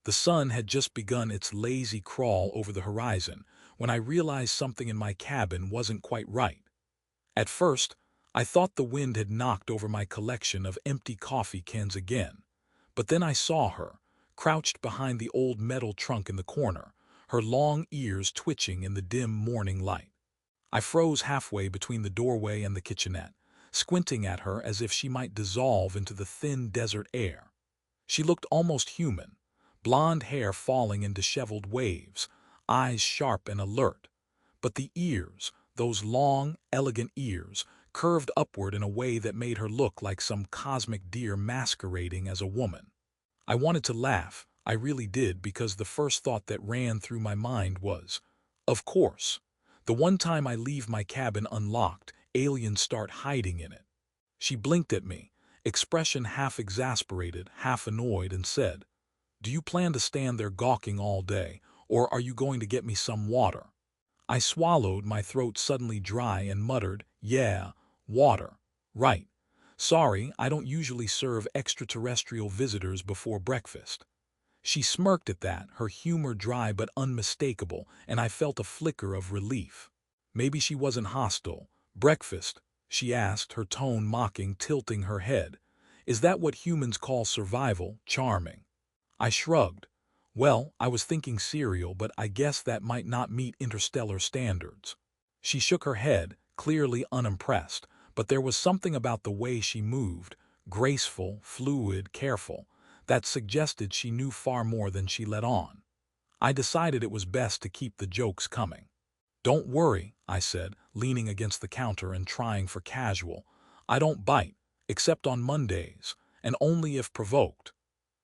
The sun had just begun its lazy crawl over the horizon when I realized something in my cabin wasn't quite right. At first, I thought the wind had knocked over my collection of empty coffee cans again, but then I saw her, crouched behind the old metal trunk in the corner, her long ears twitching in the dim morning light. I froze halfway between the doorway and the kitchenette, squinting at her as if she might dissolve into the thin desert air. She looked almost human, blonde hair falling in disheveled waves, eyes sharp and alert. But the ears, those long, elegant ears, curved upward in a way that made her look like some cosmic deer masquerading as a woman. I wanted to laugh, I really did, because the first thought that ran through my mind was, of course, the one time I leave my cabin unlocked, aliens start hiding in it. She blinked at me, expression half exasperated, half annoyed, and said, "Do you plan to stand there gawking all day, or are you going to get me some water?" I swallowed, my throat suddenly dry, and muttered, "Yeah, water. Right. Sorry, I don't usually serve extraterrestrial visitors before breakfast." She smirked at that, her humor dry but unmistakable, and I felt a flicker of relief. Maybe she wasn't hostile. "Breakfast?" she asked, her tone mocking, tilting her head. "Is that what humans call survival? Charming." I shrugged. Well, I was thinking cereal, but I guess that might not meet interstellar standards. She shook her head, clearly unimpressed, but there was something about the way she moved, graceful, fluid, careful, that suggested she knew far more than she let on. I decided it was best to keep the jokes coming. "Don't worry," I said, leaning against the counter and trying for casual. "I don't bite, except on Mondays, and only if provoked."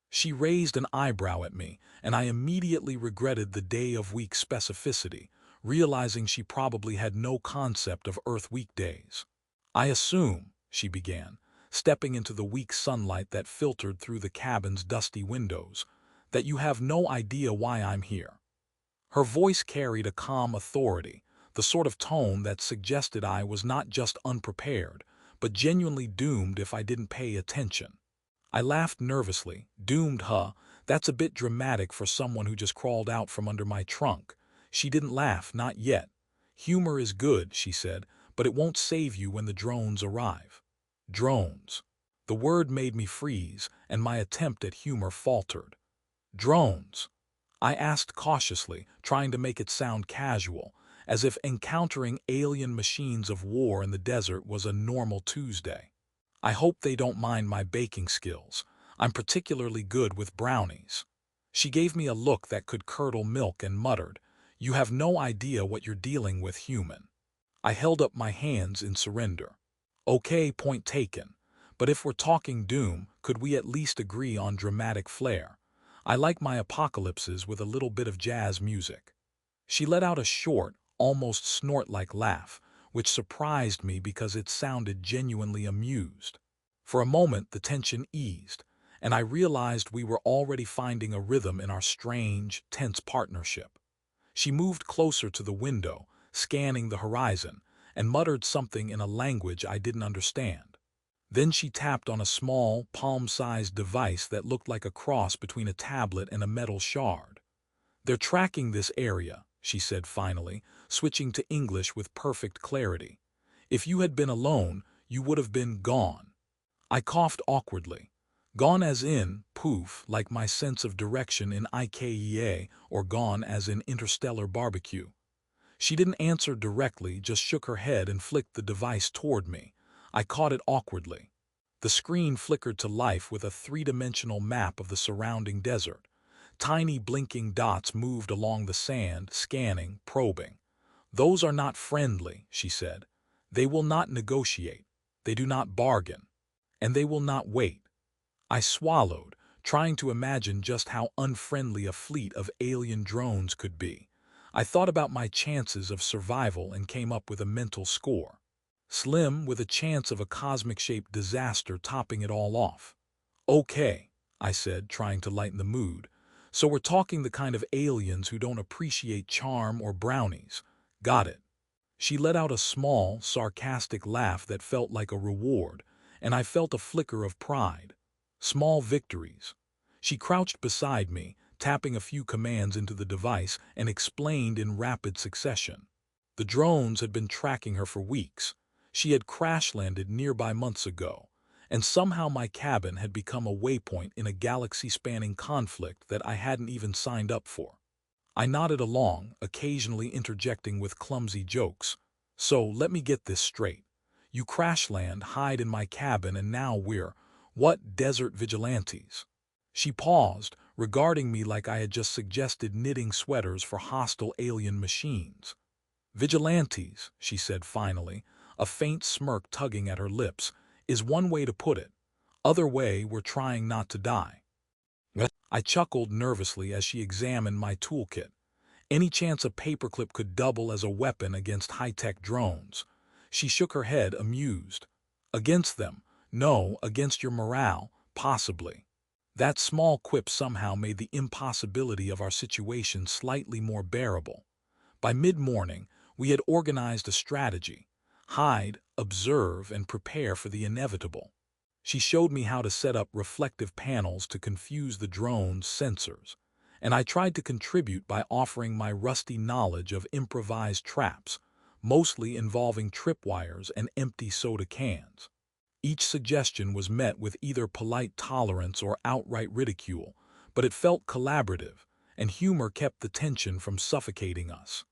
She raised an eyebrow at me, and I immediately regretted the day-of-week specificity, realizing she probably had no concept of Earth weekdays. "I assume," she began, stepping into the weak sunlight that filtered through the cabin's dusty windows, "that you have no idea why I'm here." Her voice carried a calm authority, the sort of tone that suggested I was not just unprepared, but genuinely doomed if I didn't pay attention. I laughed nervously. "Doomed, huh? That's a bit dramatic for someone who just crawled out from under my trunk." She didn't laugh, not yet. "Humor is good," she said, "but it won't save you when the drones arrive." Drones. The word made me freeze, and my attempt at humor faltered. "Drones?" I asked cautiously, trying to make it sound casual, as if encountering alien machines of war in the desert was a normal Tuesday. "I hope they don't mind my baking skills. I'm particularly good with brownies." She gave me a look that could curdle milk and muttered, "You have no idea what you're dealing with, human." I held up my hands in surrender. "Okay, point taken. But if we're talking doom, could we at least agree on dramatic flair? I like my apocalypses with a little bit of jazz music." She let out a short, almost snort-like laugh, which surprised me because it sounded genuinely amused. For a moment the tension eased, and I realized we were already finding a rhythm in our strange, tense partnership. She moved closer to the window, scanning the horizon, and muttered something in a language I didn't understand. Then she tapped on a small, palm-sized device that looked like a cross between a tablet and a metal shard. "They're tracking this area," she said finally, switching to English with perfect clarity. "If you had been alone, you would have been gone." I coughed awkwardly. Gone as in, poof, like my sense of direction in IKEA, or gone as in interstellar barbecue. She didn't answer directly, just shook her head and flicked the device toward me. I caught it awkwardly. The screen flickered to life with a three-dimensional map of the surrounding desert. Tiny blinking dots moved along the sand, scanning, probing. "Those are not friendly," she said. "They will not negotiate. They do not bargain. And they will not wait." I swallowed, trying to imagine just how unfriendly a fleet of alien drones could be. I thought about my chances of survival and came up with a mental score. Slim, with a chance of a cosmic-shaped disaster topping it all off. "Okay," I said, trying to lighten the mood. "So we're talking the kind of aliens who don't appreciate charm or brownies. Got it." She let out a small, sarcastic laugh that felt like a reward, and I felt a flicker of pride. Small victories. She crouched beside me, tapping a few commands into the device, and explained in rapid succession. The drones had been tracking her for weeks. She had crash-landed nearby months ago, and somehow my cabin had become a waypoint in a galaxy-spanning conflict that I hadn't even signed up for. I nodded along, occasionally interjecting with clumsy jokes. So, let me get this straight. You crash-land, hide in my cabin, and now we're, what, desert vigilantes? She paused, regarding me like I had just suggested knitting sweaters for hostile alien machines. Vigilantes, she said finally, a faint smirk tugging at her lips, is one way to put it. Other way, we're trying not to die. I chuckled nervously as she examined my toolkit. Any chance a paperclip could double as a weapon against high-tech drones? She shook her head, amused. Against them? No, against your morale, possibly. That small quip somehow made the impossibility of our situation slightly more bearable. By mid-morning, we had organized a strategy: hide, observe, and prepare for the inevitable. She showed me how to set up reflective panels to confuse the drone's sensors, and I tried to contribute by offering my rusty knowledge of improvised traps, mostly involving tripwires and empty soda cans. Each suggestion was met with either polite tolerance or outright ridicule, but it felt collaborative, and humor kept the tension from suffocating us.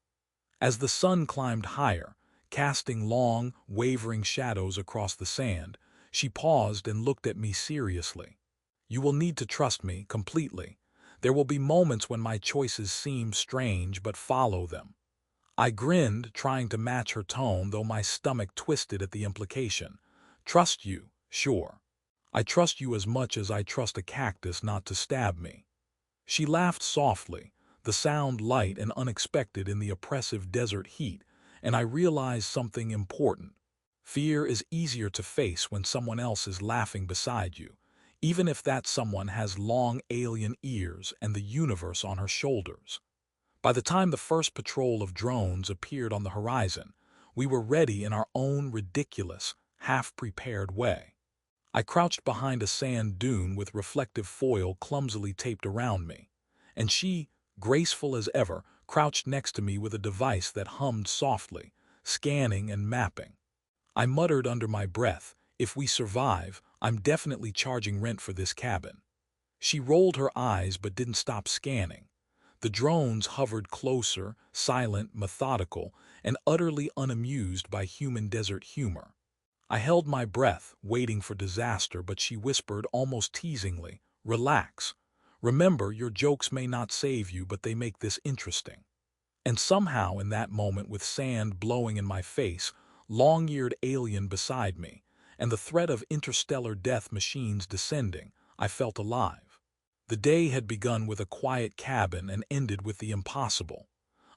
As the sun climbed higher, casting long, wavering shadows across the sand, she paused and looked at me seriously. You will need to trust me completely. There will be moments when my choices seem strange, but follow them. I grinned, trying to match her tone, though my stomach twisted at the implication. Trust you, sure. I trust you as much as I trust a cactus not to stab me. She laughed softly, the sound light and unexpected in the oppressive desert heat, and I realized something important. Fear is easier to face when someone else is laughing beside you, even if that someone has long alien ears and the universe on her shoulders. By the time the first patrol of drones appeared on the horizon, we were ready in our own ridiculous, half-prepared way. I crouched behind a sand dune with reflective foil clumsily taped around me, and she, graceful as ever, crouched next to me with a device that hummed softly, scanning and mapping. I muttered under my breath, if we survive, I'm definitely charging rent for this cabin. She rolled her eyes but didn't stop scanning. The drones hovered closer, silent, methodical, and utterly unamused by human desert humor. I held my breath, waiting for disaster, but she whispered almost teasingly, relax. Remember, your jokes may not save you, but they make this interesting. And somehow in that moment, with sand blowing in my face, long-eared alien beside me, and the threat of interstellar death machines descending, I felt alive. The day had begun with a quiet cabin and ended with the impossible.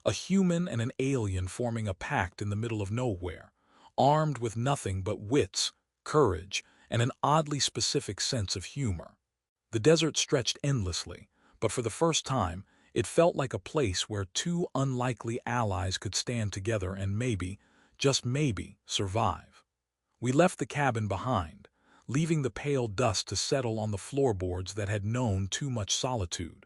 A human and an alien forming a pact in the middle of nowhere, armed with nothing but wits, courage, and an oddly specific sense of humor. The desert stretched endlessly, but for the first time, it felt like a place where two unlikely allies could stand together and maybe, just maybe, survive. We left the cabin behind, leaving the pale dust to settle on the floorboards that had known too much solitude.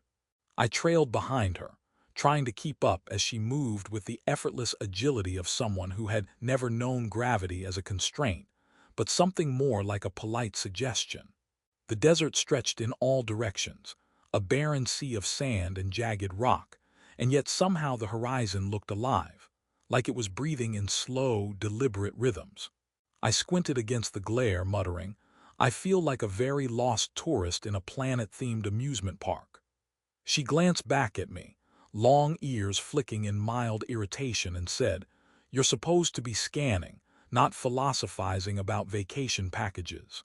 I trailed behind her, trying to keep up as she moved with the effortless agility of someone who had never known gravity as a constraint, but something more like a polite suggestion. The desert stretched in all directions, a barren sea of sand and jagged rock, and yet somehow the horizon looked alive, like it was breathing in slow, deliberate rhythms. I squinted against the glare, muttering, I feel like a very lost tourist in a planet-themed amusement park. She glanced back at me, long ears flicking in mild irritation, and said, You're supposed to be scanning, not philosophizing about vacation packages.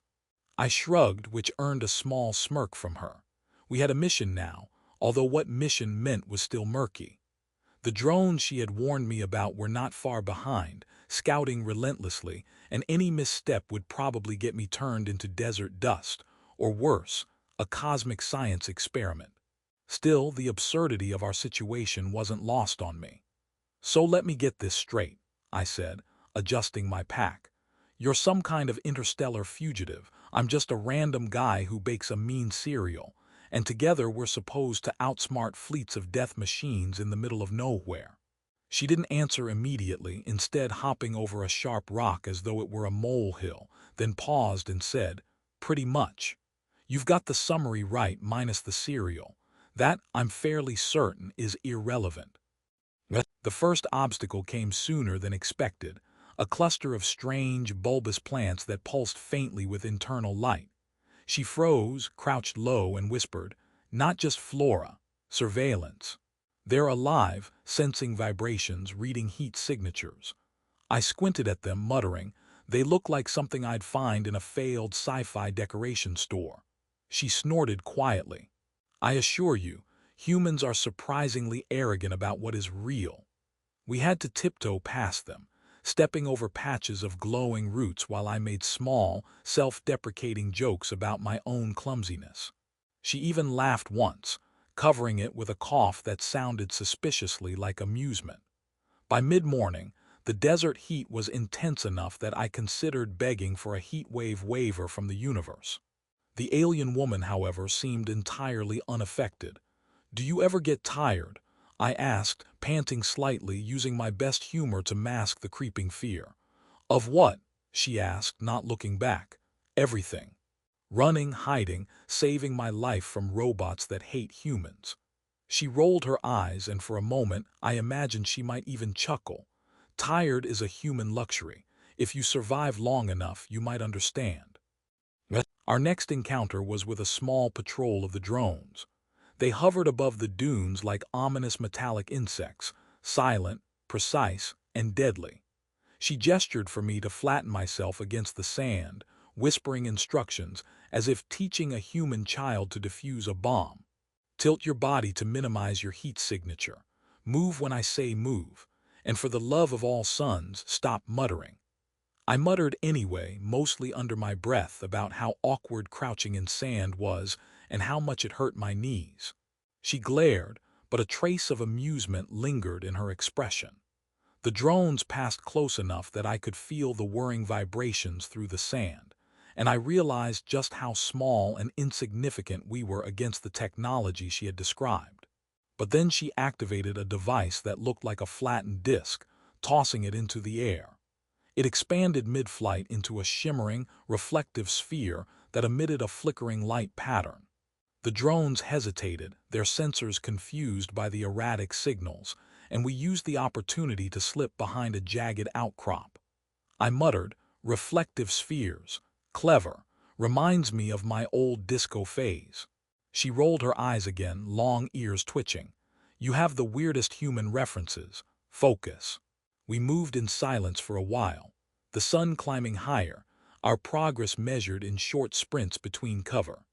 I shrugged, which earned a small smirk from her. We had a mission now, although what mission meant was still murky. The drones she had warned me about were not far behind, scouting relentlessly, and any misstep would probably get me turned into desert dust, or worse, a cosmic science experiment. Still, the absurdity of our situation wasn't lost on me. So let me get this straight, I said, adjusting my pack. You're some kind of interstellar fugitive. I'm just a random guy who bakes a mean cereal, and together we're supposed to outsmart fleets of death machines in the middle of nowhere. She didn't answer immediately, instead hopping over a sharp rock as though it were a molehill, then paused and said, "Pretty much. You've got the summary right minus the serial. That, I'm fairly certain, is irrelevant." The first obstacle came sooner than expected, a cluster of strange, bulbous plants that pulsed faintly with internal light. She froze, crouched low, and whispered, "Not just flora, surveillance. They're alive, sensing vibrations, reading heat signatures." I squinted at them, muttering, "They look like something I'd find in a failed sci-fi decoration store." She snorted quietly. "I assure you, humans are surprisingly arrogant about what is real." We had to tiptoe past them, stepping over patches of glowing roots while I made small, self-deprecating jokes about my own clumsiness. She even laughed once, covering it with a cough that sounded suspiciously like amusement. By mid-morning, the desert heat was intense enough that I considered begging for a heat wave waiver from the universe. The alien woman, however, seemed entirely unaffected. "Do you ever get tired?" I asked, panting slightly, using my best humor to mask the creeping fear. "Of what?" she asked, not looking back. "Everything. Running, hiding, saving my life from robots that hate humans." She rolled her eyes, and for a moment I imagined she might even chuckle. "Tired is a human luxury. If you survive long enough, you might understand." Our next encounter was with a small patrol of the drones. They hovered above the dunes like ominous metallic insects, silent, precise, and deadly. She gestured for me to flatten myself against the sand, whispering instructions as if teaching a human child to defuse a bomb. "Tilt your body to minimize your heat signature. Move when I say move. And for the love of all suns, stop muttering." I muttered anyway, mostly under my breath, about how awkward crouching in sand was and how much it hurt my knees. She glared, but a trace of amusement lingered in her expression. The drones passed close enough that I could feel the whirring vibrations through the sand, and I realized just how small and insignificant we were against the technology she had described. But then she activated a device that looked like a flattened disc, tossing it into the air. It expanded mid-flight into a shimmering, reflective sphere that emitted a flickering light pattern. The drones hesitated, their sensors confused by the erratic signals, and we used the opportunity to slip behind a jagged outcrop. I muttered, "Reflective spheres. Clever. Reminds me of my old disco phase." She rolled her eyes again, long ears twitching. "You have the weirdest human references. Focus." We moved in silence for a while, the sun climbing higher, our progress measured in short sprints between cover.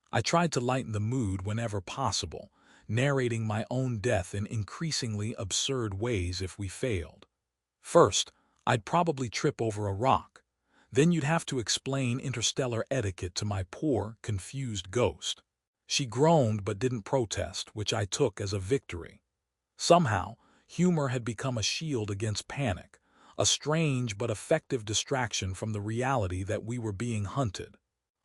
I tried to lighten the mood whenever possible, narrating my own death in increasingly absurd ways if we failed. "First, I'd probably trip over a rock. Then you'd have to explain interstellar etiquette to my poor, confused ghost." She groaned but didn't protest, which I took as a victory. Somehow, humor had become a shield against panic, a strange but effective distraction from the reality that we were being hunted.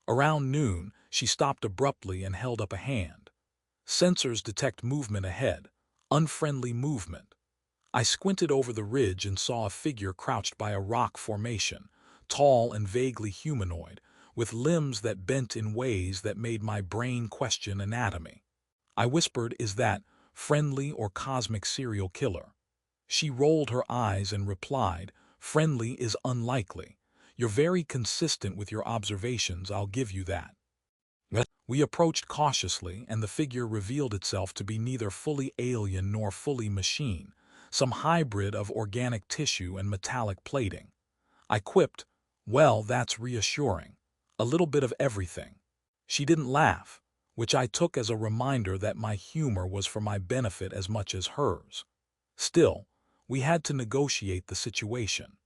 Around noon, she stopped abruptly and held up a hand. "Sensors detect movement ahead. Unfriendly movement." I squinted over the ridge and saw a figure crouched by a rock formation, tall and vaguely humanoid, with limbs that bent in ways that made my brain question anatomy. I whispered, "Is that friendly or cosmic serial killer?" She rolled her eyes and replied, "Friendly is unlikely. You're very consistent with your observations, I'll give you that." We approached cautiously, and the figure revealed itself to be neither fully alien nor fully machine, some hybrid of organic tissue and metallic plating. I quipped, "Well, that's reassuring. A little bit of everything." She didn't laugh, which I took as a reminder that my humor was for my benefit as much as hers. Still, we had to negotiate the situation.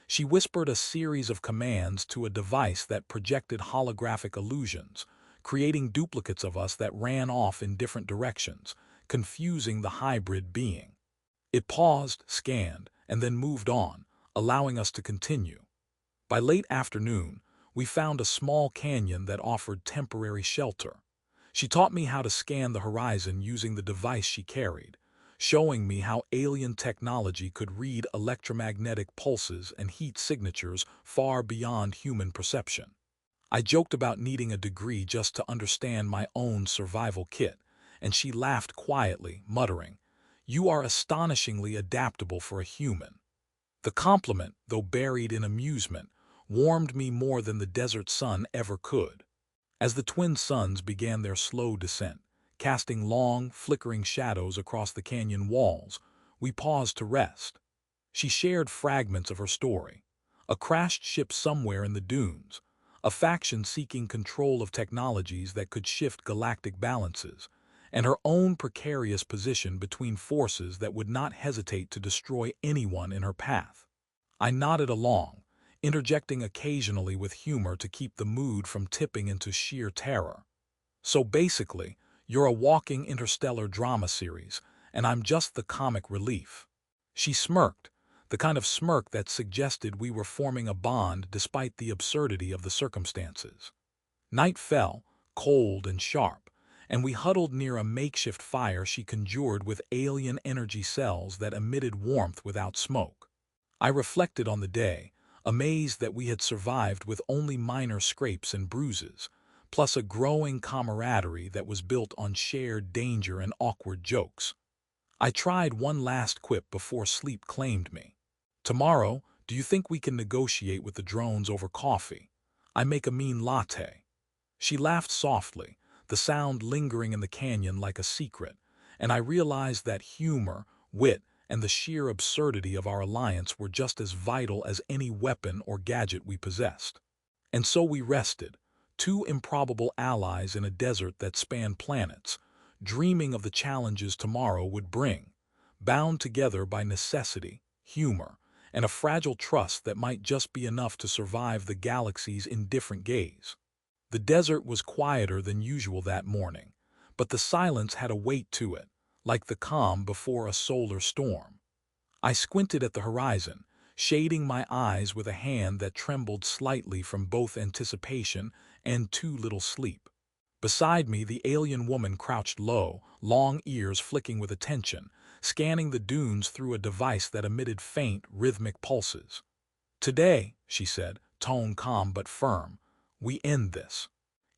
She whispered a series of commands to a device that projected holographic illusions, creating duplicates of us that ran off in different directions, confusing the hybrid being. It paused, scanned, and then moved on, allowing us to continue. By late afternoon, we found a small canyon that offered temporary shelter. She taught me how to scan the horizon using the device she carried, showing me how alien technology could read electromagnetic pulses and heat signatures far beyond human perception. I joked about needing a degree just to understand my own survival kit, and she laughed quietly, muttering, "You are astonishingly adaptable for a human." The compliment, though buried in amusement, warmed me more than the desert sun ever could. As the twin suns began their slow descent, casting long, flickering shadows across the canyon walls, we paused to rest. She shared fragments of her story: a crashed ship somewhere in the dunes, a faction seeking control of technologies that could shift galactic balances, and her own precarious position between forces that would not hesitate to destroy anyone in her path. I nodded along, interjecting occasionally with humor to keep the mood from tipping into sheer terror. "So basically, you're a walking interstellar drama series, and I'm just the comic relief." She smirked, the kind of smirk that suggested we were forming a bond despite the absurdity of the circumstances. Night fell, cold and sharp, and we huddled near a makeshift fire she conjured with alien energy cells that emitted warmth without smoke. I reflected on the day, amazed that we had survived with only minor scrapes and bruises, plus a growing camaraderie that was built on shared danger and awkward jokes. I tried one last quip before sleep claimed me. "Tomorrow, do you think we can negotiate with the drones over coffee? I make a mean latte." She laughed softly, the sound lingering in the canyon like a secret, and I realized that humor, wit, and the sheer absurdity of our alliance were just as vital as any weapon or gadget we possessed. And so we rested, two improbable allies in a desert that spanned planets, dreaming of the challenges tomorrow would bring, bound together by necessity, humor, and a fragile trust that might just be enough to survive the galaxy's indifferent gaze. The desert was quieter than usual that morning, but the silence had a weight to it, like the calm before a solar storm. I squinted at the horizon, shading my eyes with a hand that trembled slightly from both anticipation and too little sleep. Beside me, the alien woman crouched low, long ears flicking with attention, scanning the dunes through a device that emitted faint, rhythmic pulses. "Today," she said, tone calm but firm, "we end this.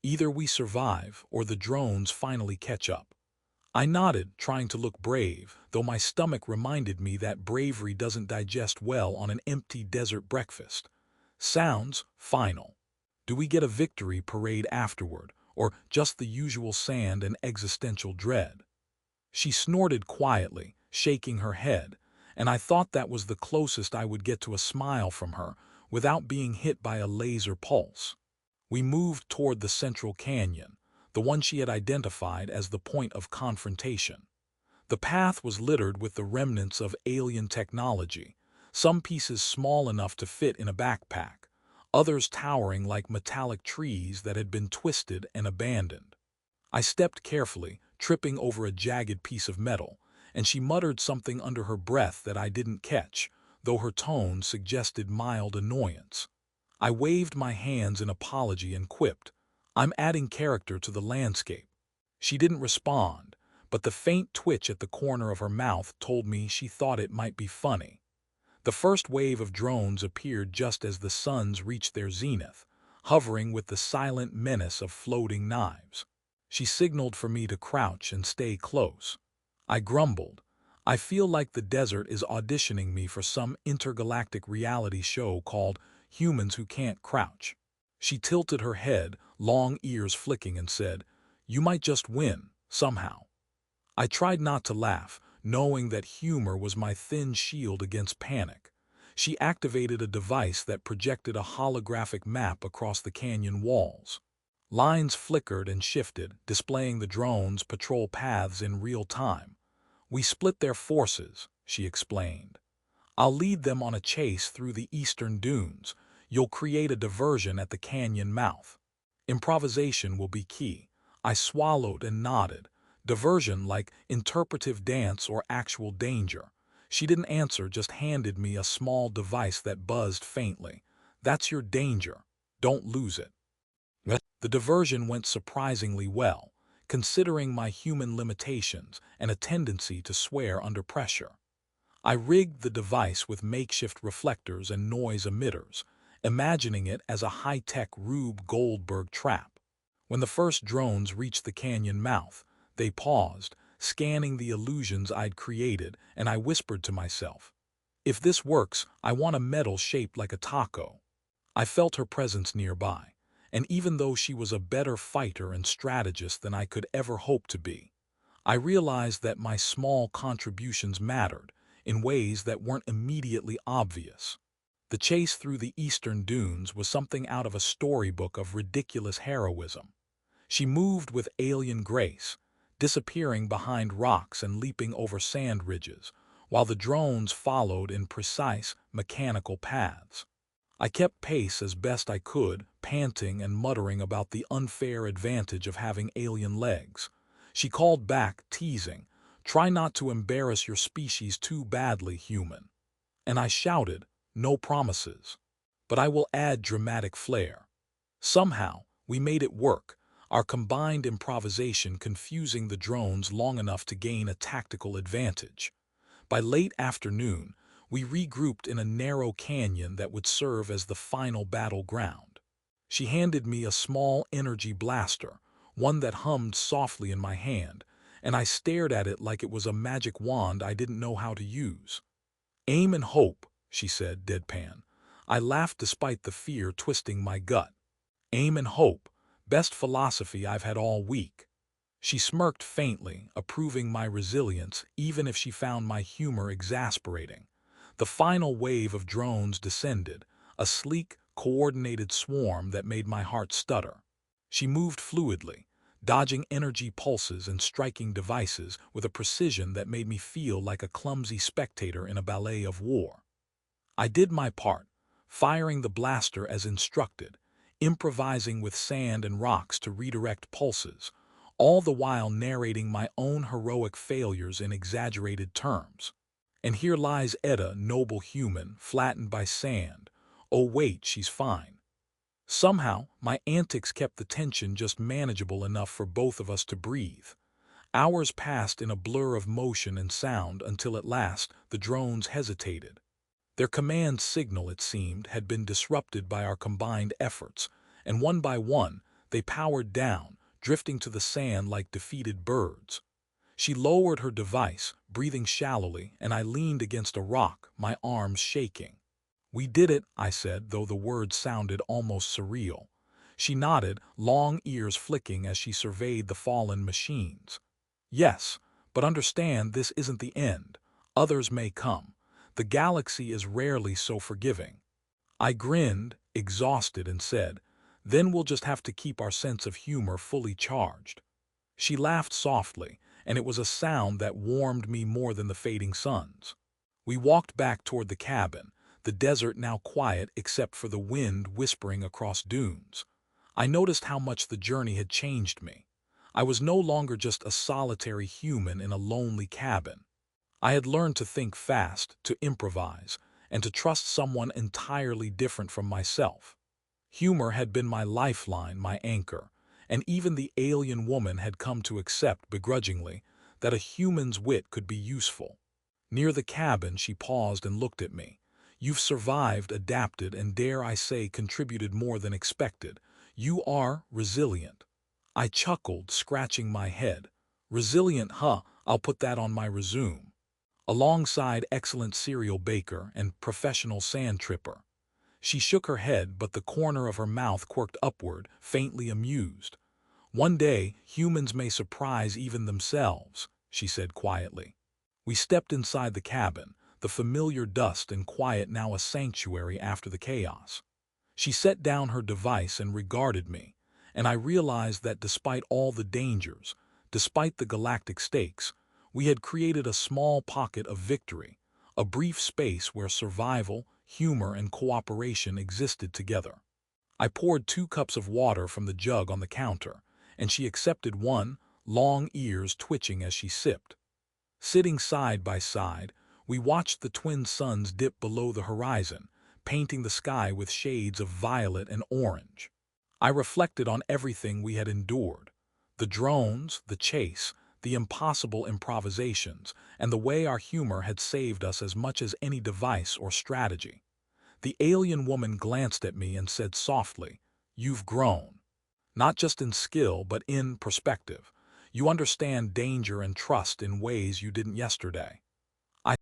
Either we survive or the drones finally catch up." I nodded, trying to look brave, though my stomach reminded me that bravery doesn't digest well on an empty desert breakfast. "Sounds final. Do we get a victory parade afterward, or just the usual sand and existential dread?" She snorted quietly, shaking her head, and I thought that was the closest I would get to a smile from her without being hit by a laser pulse. We moved toward the central canyon, the one she had identified as the point of confrontation. The path was littered with the remnants of alien technology, some pieces small enough to fit in a backpack, others towering like metallic trees that had been twisted and abandoned. I stepped carefully, tripping over a jagged piece of metal, and she muttered something under her breath that I didn't catch, though her tone suggested mild annoyance. I waved my hands in apology and quipped, "I'm adding character to the landscape." She didn't respond, but the faint twitch at the corner of her mouth told me she thought it might be funny. The first wave of drones appeared just as the suns reached their zenith, hovering with the silent menace of floating knives. She signaled for me to crouch and stay close. I grumbled, "I feel like the desert is auditioning me for some intergalactic reality show called Humans Who Can't Crouch." She tilted her head, long ears flicking, and said, "You might just win, somehow." I tried not to laugh, knowing that humor was my thin shield against panic. She activated a device that projected a holographic map across the canyon walls. Lines flickered and shifted, displaying the drones' patrol paths in real time. "We split their forces," she explained. "I'll lead them on a chase through the eastern dunes. You'll create a diversion at the canyon mouth. Improvisation will be key." I swallowed and nodded. Diversion like interpretive dance or actual danger. She didn't answer, just handed me a small device that buzzed faintly. "That's your danger. Don't lose it." The diversion went surprisingly well, considering my human limitations and a tendency to swear under pressure. I rigged the device with makeshift reflectors and noise emitters, imagining it as a high-tech Rube Goldberg trap. When the first drones reached the canyon mouth, they paused, scanning the illusions I'd created, and I whispered to myself, "If this works, I want a medal shaped like a taco." I felt her presence nearby, and even though she was a better fighter and strategist than I could ever hope to be, I realized that my small contributions mattered in ways that weren't immediately obvious. The chase through the eastern dunes was something out of a storybook of ridiculous heroism. She moved with alien grace, disappearing behind rocks and leaping over sand ridges, while the drones followed in precise, mechanical paths. I kept pace as best I could, panting and muttering about the unfair advantage of having alien legs. She called back, teasing, "Try not to embarrass your species too badly, human." And I shouted, "No promises. But I will add dramatic flair." Somehow, we made it work, our combined improvisation confusing the drones long enough to gain a tactical advantage. By late afternoon, we regrouped in a narrow canyon that would serve as the final battleground. She handed me a small energy blaster, one that hummed softly in my hand, and I stared at it like it was a magic wand I didn't know how to use. "Aim and hope," she said, deadpan. I laughed despite the fear twisting my gut. "Aim and hope, best philosophy I've had all week." She smirked faintly, approving my resilience even if she found my humor exasperating. The final wave of drones descended, a sleek, coordinated swarm that made my heart stutter. She moved fluidly, dodging energy pulses and striking devices with a precision that made me feel like a clumsy spectator in a ballet of war. I did my part, firing the blaster as instructed, improvising with sand and rocks to redirect pulses, all the while narrating my own heroic failures in exaggerated terms. And here lies Etta, noble human, flattened by sand. Oh wait, she's fine. Somehow, my antics kept the tension just manageable enough for both of us to breathe. Hours passed in a blur of motion and sound until at last the drones hesitated. Their command signal, it seemed, had been disrupted by our combined efforts, and one by one, they powered down, drifting to the sand like defeated birds. She lowered her device, breathing shallowly, and I leaned against a rock, my arms shaking. "We did it," I said, though the words sounded almost surreal. She nodded, long ears flicking as she surveyed the fallen machines. "Yes, but understand this isn't the end. Others may come. The galaxy is rarely so forgiving." I grinned, exhausted, and said, "Then we'll just have to keep our sense of humor fully charged." She laughed softly, and it was a sound that warmed me more than the fading suns. We walked back toward the cabin, the desert now quiet except for the wind whispering across dunes. I noticed how much the journey had changed me. I was no longer just a solitary human in a lonely cabin. I had learned to think fast, to improvise, and to trust someone entirely different from myself. Humor had been my lifeline, my anchor, and even the alien woman had come to accept begrudgingly that a human's wit could be useful. Near the cabin, she paused and looked at me. "You've survived, adapted, and dare I say contributed more than expected. You are resilient." I chuckled, scratching my head. "Resilient, huh? I'll put that on my resume." Alongside excellent cereal baker and professional sand tripper. She shook her head, but the corner of her mouth quirked upward, faintly amused. "One day, humans may surprise even themselves," she said quietly. We stepped inside the cabin, the familiar dust and quiet now a sanctuary after the chaos. She set down her device and regarded me, and I realized that despite all the dangers, despite the galactic stakes, we had created a small pocket of victory, a brief space where survival, humor, and cooperation existed together. I poured 2 cups of water from the jug on the counter, and she accepted one, long ears twitching as she sipped. Sitting side by side, we watched the twin suns dip below the horizon, painting the sky with shades of violet and orange. I reflected on everything we had endured. The drones, the chase, the impossible improvisations, and the way our humor had saved us as much as any device or strategy. The alien woman glanced at me and said softly, "You've grown. Not just in skill, but in perspective. You understand danger and trust in ways you didn't yesterday."